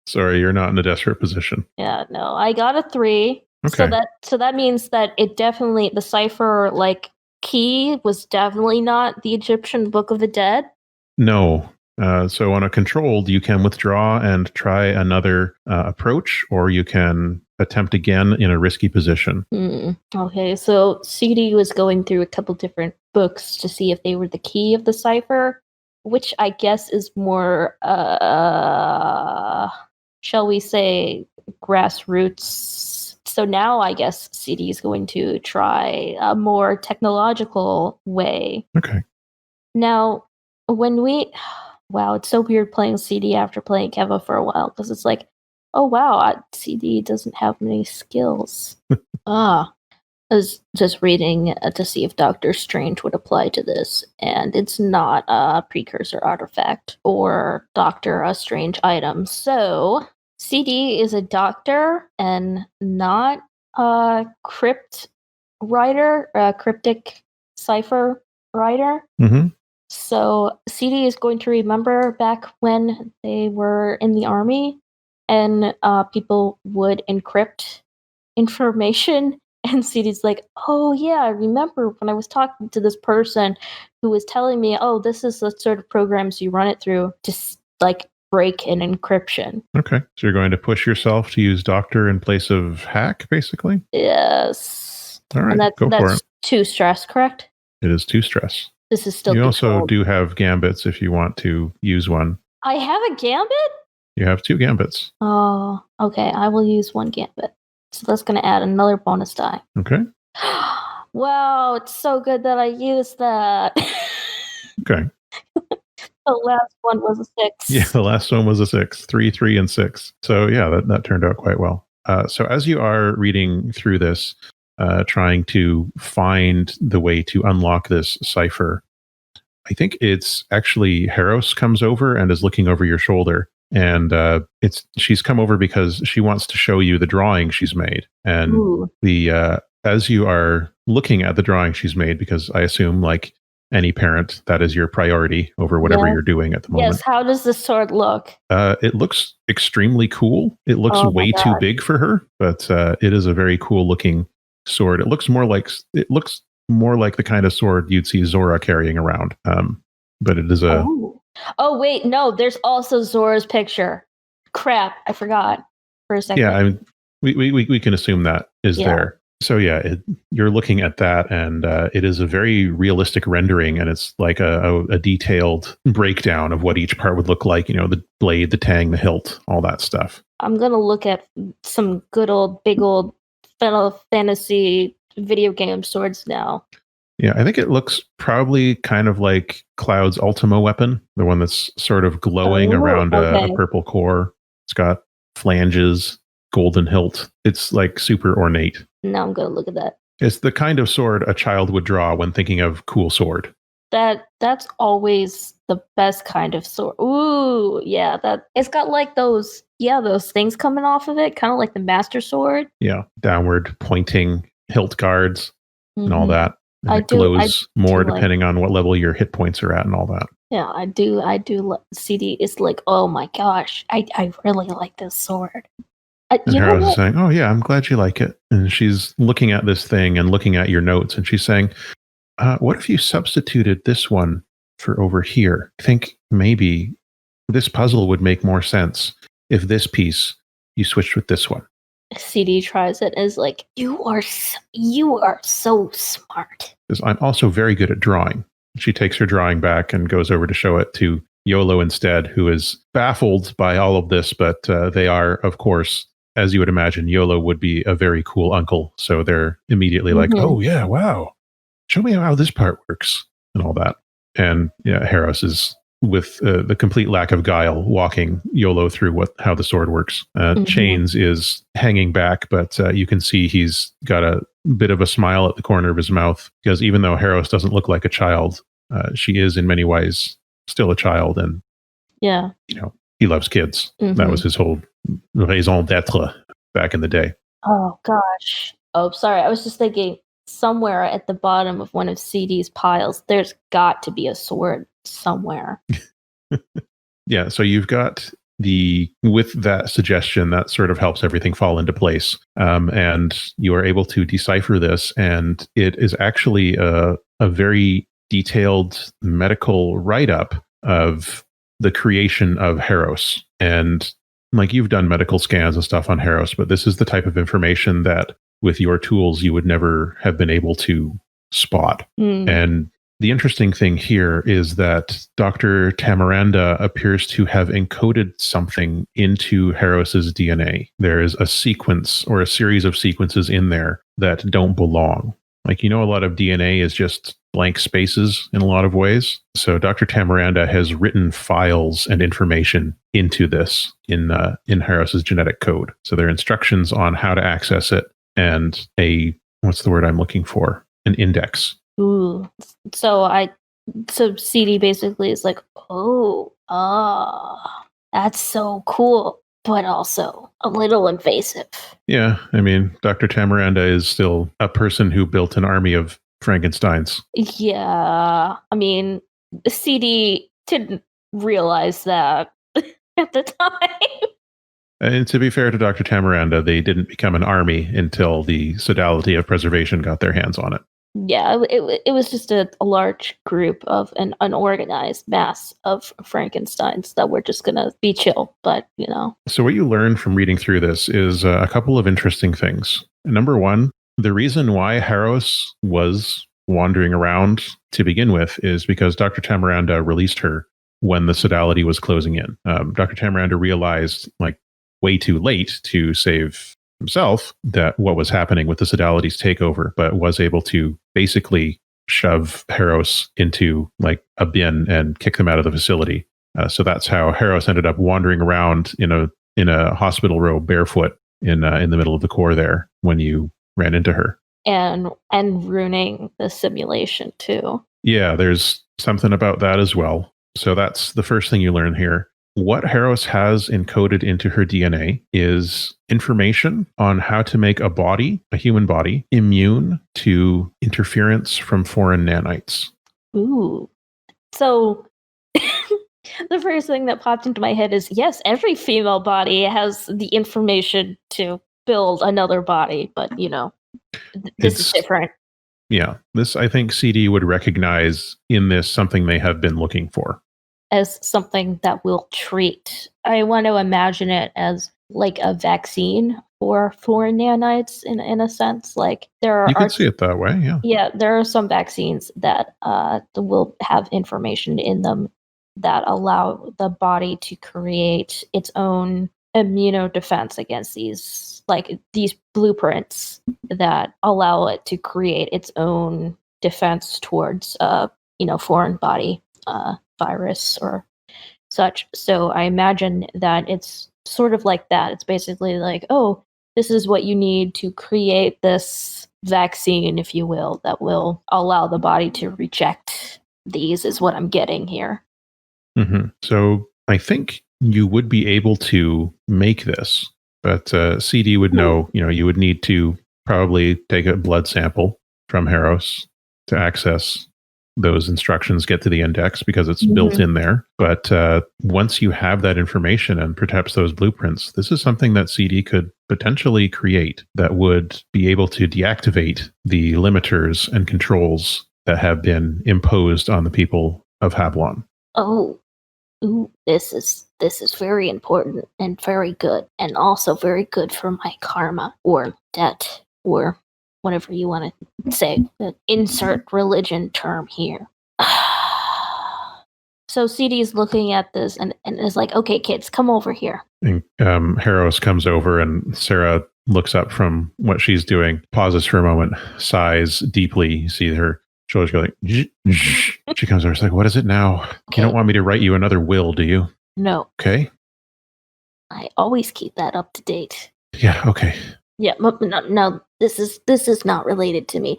Sorry, you're not in a desperate position. Yeah, no, I got a 3. Okay. So that means that it definitely, the cipher like key was definitely not the Egyptian Book of the Dead. No. So on a controlled, you can withdraw and try another approach, or you can attempt again in a risky position. Okay, so CD was going through a couple different books to see if they were the key of the cipher, which I guess is more, shall we say, grassroots. So now I guess CD is going to try a more technological way. Okay. Now, wow, it's so weird playing CD after playing Keva for a while, because it's like, oh wow, CD doesn't have many skills. I was just reading to see if Doctor Strange would apply to this, and it's not a precursor artifact or Doctor Strange item. So CD is a doctor and not a cryptic cipher writer. Mm-hmm. So CD is going to remember back when they were in the army and people would encrypt information. And CD's like, oh yeah, I remember when I was talking to this person who was telling me, oh, this is the sort of programs you run it through to like break an encryption. Okay. So you're going to push yourself to use doctor in place of hack, basically? Yes. All right, and that's for it. 2 stress, correct? It is 2 stress. This is still You controlled. also do have gambits if you want to use one. I have a gambit? You have 2 gambits. Oh, okay. I will use 1 gambit. So that's going to add another bonus die. Okay. Wow, it's so good that I used that. Okay. The last one was a 6. Yeah, the last one was a 6. 3, 3, and 6. So yeah, that turned out quite well. So as you are reading through this, trying to find the way to unlock this cipher, I think it's actually Haros comes over and is looking over your shoulder. And she's come over because she wants to show you the drawing she's made. And as you are looking at the drawing she's made, because I assume, like any parent, that is your priority over whatever you're doing at the moment. Yes, how does this sword look? It looks extremely cool. It looks way too big for her, but it is a very cool looking sword. It looks more like the kind of sword you'd see Zora carrying around. But it is a... Oh, wait, no, there's also Zora's picture. Crap, I forgot for a second. Yeah, I mean, we can assume that is there. So yeah, you're looking at that, and it is a very realistic rendering, and it's like a detailed breakdown of what each part would look like. You know, the blade, the tang, the hilt, all that stuff. I'm going to look at some good old, big old Final Fantasy video game swords now. Yeah, I think it looks probably kind of like Cloud's Ultima weapon, the one that's sort of glowing around a purple core. It's got flanges, golden hilt. It's like super ornate. Now I'm going to look at that. It's the kind of sword a child would draw when thinking of cool sword. that's always the best kind of sword. Ooh, yeah, that it's got like those things coming off of it, kind of like the master sword. Yeah, downward pointing hilt guards and all Mhm. that. And I it do- glows more like- depending on what level your hit points are at and all that. Yeah, I do. CD is like, oh my gosh, I really like this sword. And You know Heroes is what? saying, "Oh yeah, I'm glad you like it." And she's looking at this thing and looking at your notes, and she's saying, "What if you substituted this one for over here? I think maybe this puzzle would make more sense if this piece you switched with this one." CD tries it and is like, you are so smart. Because I'm also very good at drawing. She takes her drawing back and goes over to show it to Yolo instead, who is baffled by all of this, but they are, of course, as you would imagine, Yolo would be a very cool uncle. So they're immediately like, Mhm. "Oh, yeah, wow. Show me how this part works," and all that. And yeah, Harris is with the complete lack of guile walking Yolo through how the sword works. Mhm. Chains is hanging back, but you can see he's got a bit of a smile at the corner of his mouth, because even though Harris doesn't look like a child, she is in many ways still a child, and Yeah. he loves kids. That was his whole raison d'être back in the day. Oh gosh. Oh, sorry. I was just thinking somewhere at the bottom of one of CD's piles, there's got to be a sword somewhere. Yeah, so you've got with that suggestion, that sort of helps everything fall into place. And you are able to decipher this, and it is actually a very detailed medical write-up of the creation of Heros. And like, you've done medical scans and stuff on Heros, but this is the type of information that with your tools you would never have been able to spot. And the interesting thing here is that Dr. Tamaranda appears to have encoded something into Harris's DNA. There is a sequence or a series of sequences in there that don't belong. Like, a lot of DNA is just blank spaces in a lot of ways. So Dr. Tamaranda has written files and information into this in Harris's genetic code. So there are instructions on how to access it, and what's the word I'm looking for? An index. Ooh. So CD basically is like, that's so cool, but also a little invasive. Yeah, I mean, Dr. Tamaranda is still a person who built an army of Frankensteins. Yeah, I mean, CD didn't realize that at the time. And to be fair to Dr. Tamaranda, they didn't become an army until the Sodality of Preservation got their hands on it. Yeah, it was just a large group of an unorganized mass of Frankensteins that were just gonna be chill, but So what you learn from reading through this is a couple of interesting things. Number one, the reason why Harros was wandering around to begin with is because Dr. Tamaranda released her when the Sodality was closing in. Dr. Tamaranda realized, like, way too late to save himself, that what was happening with the Sodality's takeover, but was able to basically shove Harros into like a bin and kick them out of the facility. So that's how Harros ended up wandering around in a hospital robe barefoot in the middle of the core there when you ran into her. And ruining the simulation too. Yeah, there's something about that as well. So that's the first thing you learn here. What Harros has encoded into her DNA is information on how to make a human body, immune to interference from foreign nanites. Ooh. So the first thing that popped into my head is, yes, every female body has the information to build another body, but this is different. Yeah, this, I think CD would recognize in this something they have been looking for. As something that will treat. I want to imagine it as like a vaccine for foreign nanites in a sense. Like you could see it that way, yeah. Yeah, there are some vaccines that will have information in them that allow the body to create its own immunodefense against these blueprints that allow it to create its own defense towards foreign body virus or such. So I imagine that it's sort of like that. It's basically like, oh, this is what you need to create this vaccine, if you will, that will allow the body to reject these is what I'm getting here. Mm-hmm. So I think you would be able to make this, but CD would know, you would need to probably take a blood sample from Harros to access those instructions, get to the index because it's built in there. But once you have that information and perhaps those blueprints, this is something that CD could potentially create that would be able to deactivate the limiters and controls that have been imposed on the people of Hablon. Oh, ooh, this is very important and very good, and also very good for my karma or debt or whatever you want to say. Insert religion term here. So CD is looking at this and is like, okay, kids, come over here. And Harros comes over and Sarah looks up from what she's doing, pauses for a moment, sighs deeply. You see her shoulders go like, she comes over. She's like, what is it now? Okay. You don't want me to write you another will, do you? No. Okay. I always keep that up to date. Yeah, okay. Yeah, no, this is not related to me.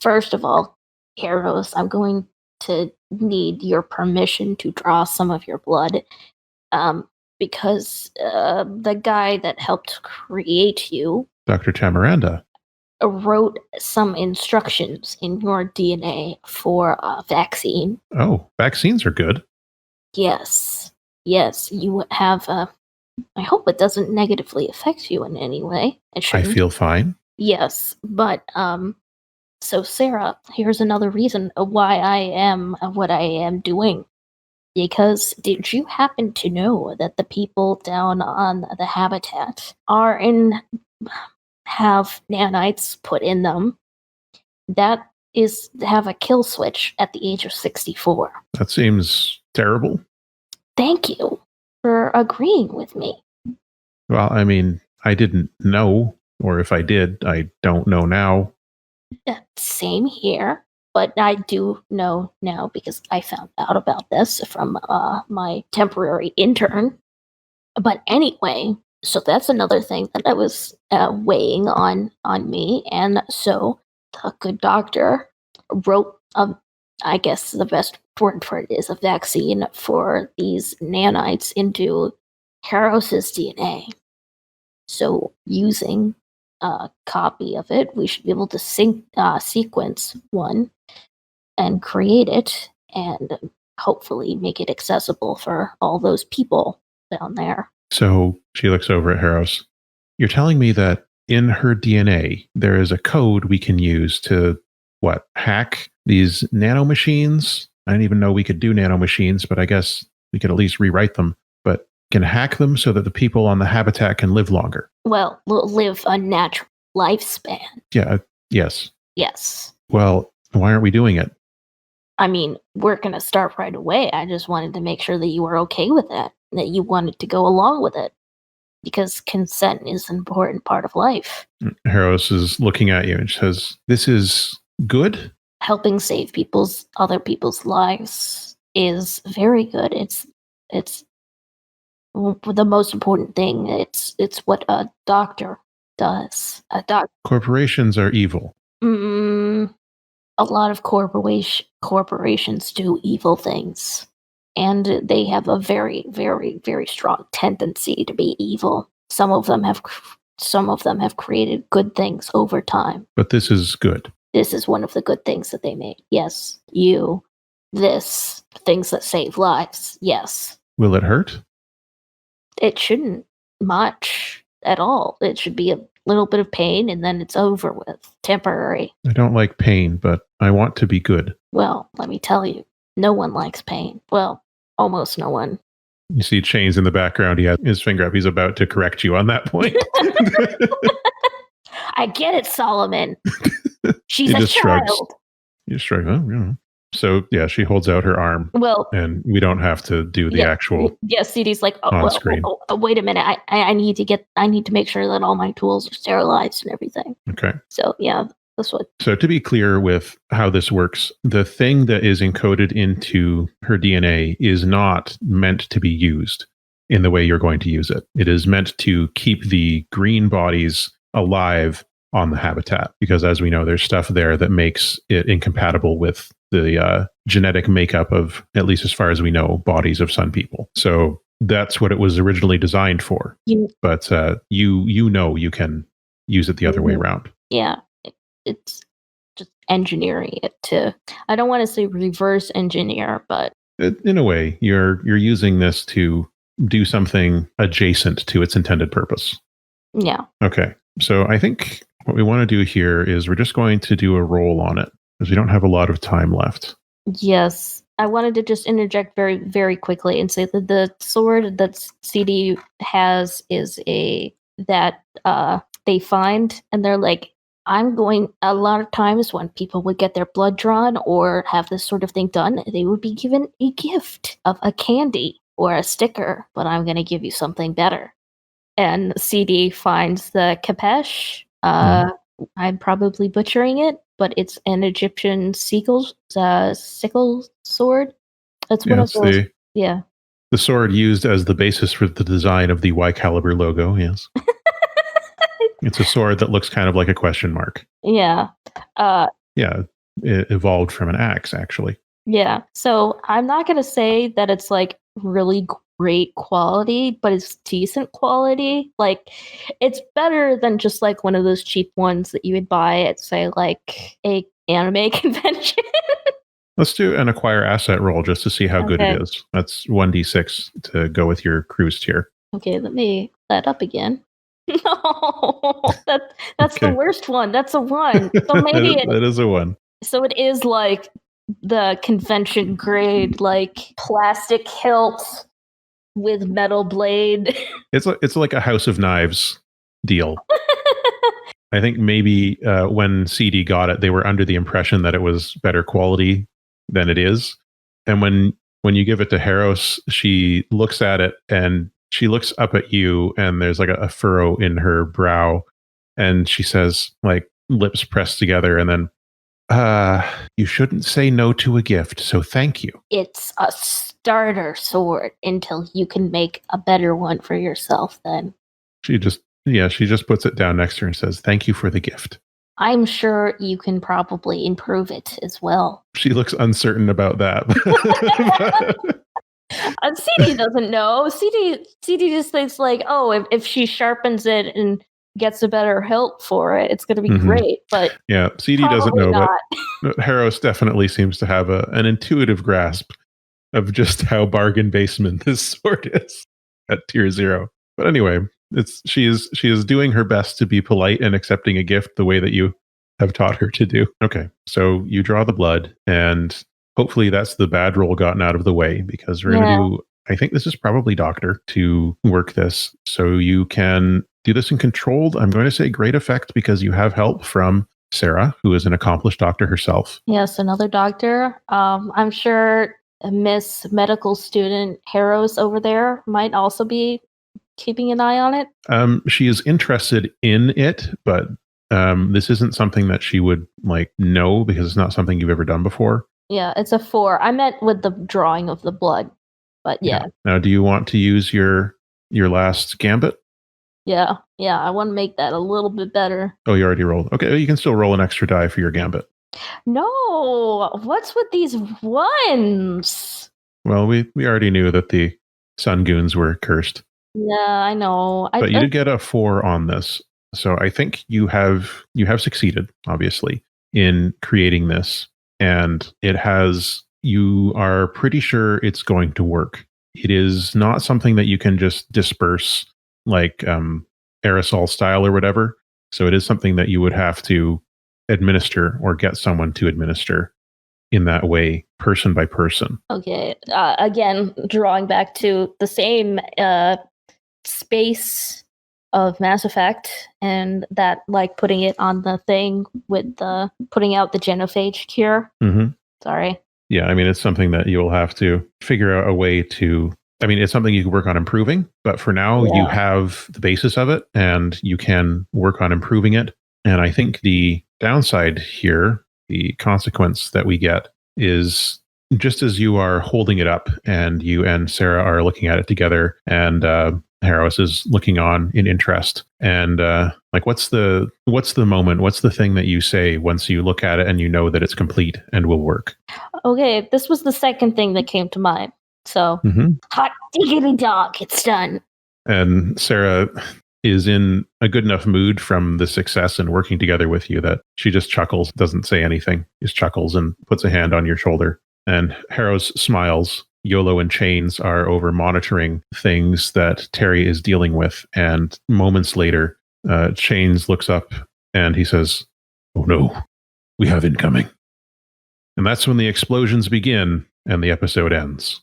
First of all, Harros, I'm going to need your permission to draw some of your blood, because the guy that helped create you, Dr. Tamaranda, wrote some instructions in your DNA for a vaccine. Oh, vaccines are good. Yes, you have I hope it doesn't negatively affect you in any way. I feel fine. Yes, but so Sarah, here's another reason why I am what I am doing. Because did you happen to know that the people down on the habitat have nanites put in them that have a kill switch at the age of 64? That seems terrible. Thank you for agreeing with me. Well, I mean, I didn't know, or if I did, I don't know now. Same here, but I do know now because I found out about this from my temporary intern. But anyway, so that's another thing that I was weighing on me, and so the good doctor wrote I guess the best word for it is a vaccine for these nanites into Harros's DNA. So using a copy of it, we should be able to sequence one and create it and hopefully make it accessible for all those people down there. So she looks over at Harros. You're telling me that in her DNA, there is a code we can use to, hack these nanomachines? I didn't even know we could do nanomachines, but I guess we could at least rewrite them. But can hack them so that the people on the habitat can live longer. Well, live a natural lifespan. Yeah, yes. Yes. Well, why aren't we doing it? I mean, we're going to start right away. I just wanted to make sure that you were okay with that you wanted to go along with it. Because consent is an important part of life. Harros is looking at you and says, this is good? Helping save other people's lives is very good. It's the most important thing. It's what a doctor does. Corporations are evil. A lot of corporations do evil things, and they have a very, very, very strong tendency to be evil. Some of them have created good things over time. But this is good. This is one of the good things that they made. Yes, things that save lives. Yes. Will it hurt? It shouldn't much at all. It should be a little bit of pain and then it's over with. Temporary. I don't like pain, but I want to be good. Well, let me tell you, no one likes pain. Well, almost no one. You see Chains in the background. He has his finger up. He's about to correct you on that point. I get it, Solomon. She's a child. You shrug. Oh, yeah. So, yeah, she holds out her arm. Well, and we don't have to do the actual. Yes, CD's like, on screen. Wait a minute. I need to make sure that all my tools are sterilized and everything. Okay. So, yeah, that's what. So, to be clear with how this works, the thing that is encoded into her DNA is not meant to be used in the way you're going to use it. It is meant to keep the green bodies alive on the habitat, because as we know, there's stuff there that makes it incompatible with the genetic makeup of, at least as far as we know, bodies of sun people. So that's what it was originally designed for. But you can use it the other way around. Yeah, it's just engineering it to, I don't want to say reverse engineer, but In a way, you're using this to do something adjacent to its intended purpose. Yeah. Okay. So I think what we want to do here is we're just going to do a roll on it because we don't have a lot of time left. Yes. I wanted to just interject very, very quickly and say that the sword that CD has is that they find, and they're like, a lot of times when people would get their blood drawn or have this sort of thing done, they would be given a gift of a candy or a sticker, but I'm going to give you something better. And CD finds the Kapesh. I'm probably butchering it, but it's an Egyptian sickle sword. That's one of those. The sword used as the basis for the design of the Y Caliber logo, yes. It's a sword that looks kind of like a question mark. Yeah. It evolved from an axe, actually. Yeah. So I'm not going to say that it's like really great quality, but it's decent quality. Like, it's better than just like one of those cheap ones that you would buy at, say, like a anime convention. Let's do an acquire asset roll just to see how good it is. That's 1d6 to go with your cruise tier. Okay, let me that up again. No, that's the worst one. That's a 1. So maybe that is a 1. So it is like the convention grade, like plastic hilt with metal blade. It's like a House of Knives deal. I think maybe when CD got it, they were under the impression that it was better quality than it is. And when you give it to Haros, she looks at it and she looks up at you, and there's like a furrow in her brow, and she says, like, lips pressed together, and then, you shouldn't say no to a gift, so thank you. It's a starter sword until you can make a better one for yourself then. She just puts it down next to her and says, thank you for the gift. I'm sure you can probably improve it as well. She looks uncertain about that. CD doesn't know. CD just thinks like, oh, if she sharpens it and gets a better hilt for it, it's going to be great. But yeah, CD doesn't know, but Haros definitely seems to have an intuitive grasp of just how bargain basement this sword is at tier 0. But anyway, she is doing her best to be polite and accepting a gift the way that you have taught her to do. Okay, so you draw the blood, and hopefully that's the bad roll gotten out of the way, because we're going to do, I think this is probably doctor to work this. So you can do this in controlled, I'm going to say great effect, because you have help from Sarah, who is an accomplished doctor herself. Yes, another doctor. I'm sure Miss Medical Student Haros over there might also be keeping an eye on it. She is interested in it, but this isn't something that she would know, because it's not something you've ever done before. Yeah, it's a 4. I meant with the drawing of the blood, but yeah. Now, do you want to use your last gambit? Yeah, I want to make that a little bit better. Oh, you already rolled. Okay, you can still roll an extra die for your gambit. No, what's with these ones? Well, we already knew that the Sun Goons were cursed. Yeah, I know. But you did get a 4 on this. So I think you have succeeded, obviously, in creating this. And you are pretty sure it's going to work. It is not something that you can just disperse like aerosol style or whatever. So it is something that you would have to administer or get someone to administer in that way, person by person. Okay. Again, drawing back to the same space of Mass Effect, and that putting it on the thing with the putting out the genophage cure. Mm-hmm. Sorry. Yeah, I mean, it's something that you'll have to figure out a way to. I mean, it's something you can work on improving, but for now you have the basis of it, and you can work on improving it. And I think the downside here, the consequence that we get, is just as you are holding it up, and you and Sarah are looking at it together, and Harris is looking on in interest. And what's the moment? What's the thing that you say once you look at it and you know that it's complete and will work? Okay, this was the second thing that came to mind. So, hot diggity dog, it's done. And Sarah is in a good enough mood from the success and working together with you that she just chuckles, doesn't say anything, just chuckles and puts a hand on your shoulder. And Harrows smiles. Yolo and Chains are over monitoring things that Terry is dealing with. And moments later, Chains looks up and he says, "Oh no, we have incoming." And that's when the explosions begin and the episode ends.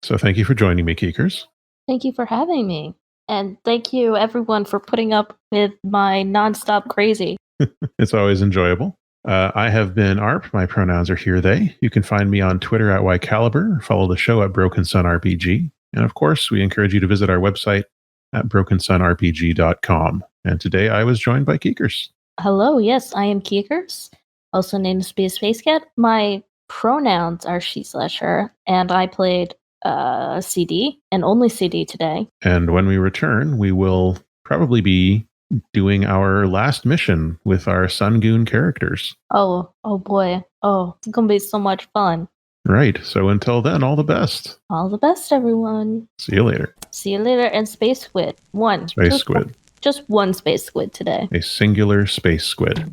So thank you for joining me, Keekers. Thank you for having me. And thank you, everyone, for putting up with my nonstop crazy. It's always enjoyable. I have been ARP. My pronouns are here, they. You can find me on Twitter at YCaliber, follow the show at Broken Sun RPG. And of course, we encourage you to visit our website at brokensunrpg.com. And today I was joined by Keekers. Hello, yes, I am Keekers, also named to be a Space Cat. My pronouns are she/her, and I played CD, and only CD today. And when we return, we will probably be doing our last mission with our Sun Goon characters. Oh boy. Oh, it's going to be so much fun. Right. So until then, all the best. All the best, everyone. See you later. See you later. And Space Squid. One. Space Squid. Just one Space Squid today. A singular space squid.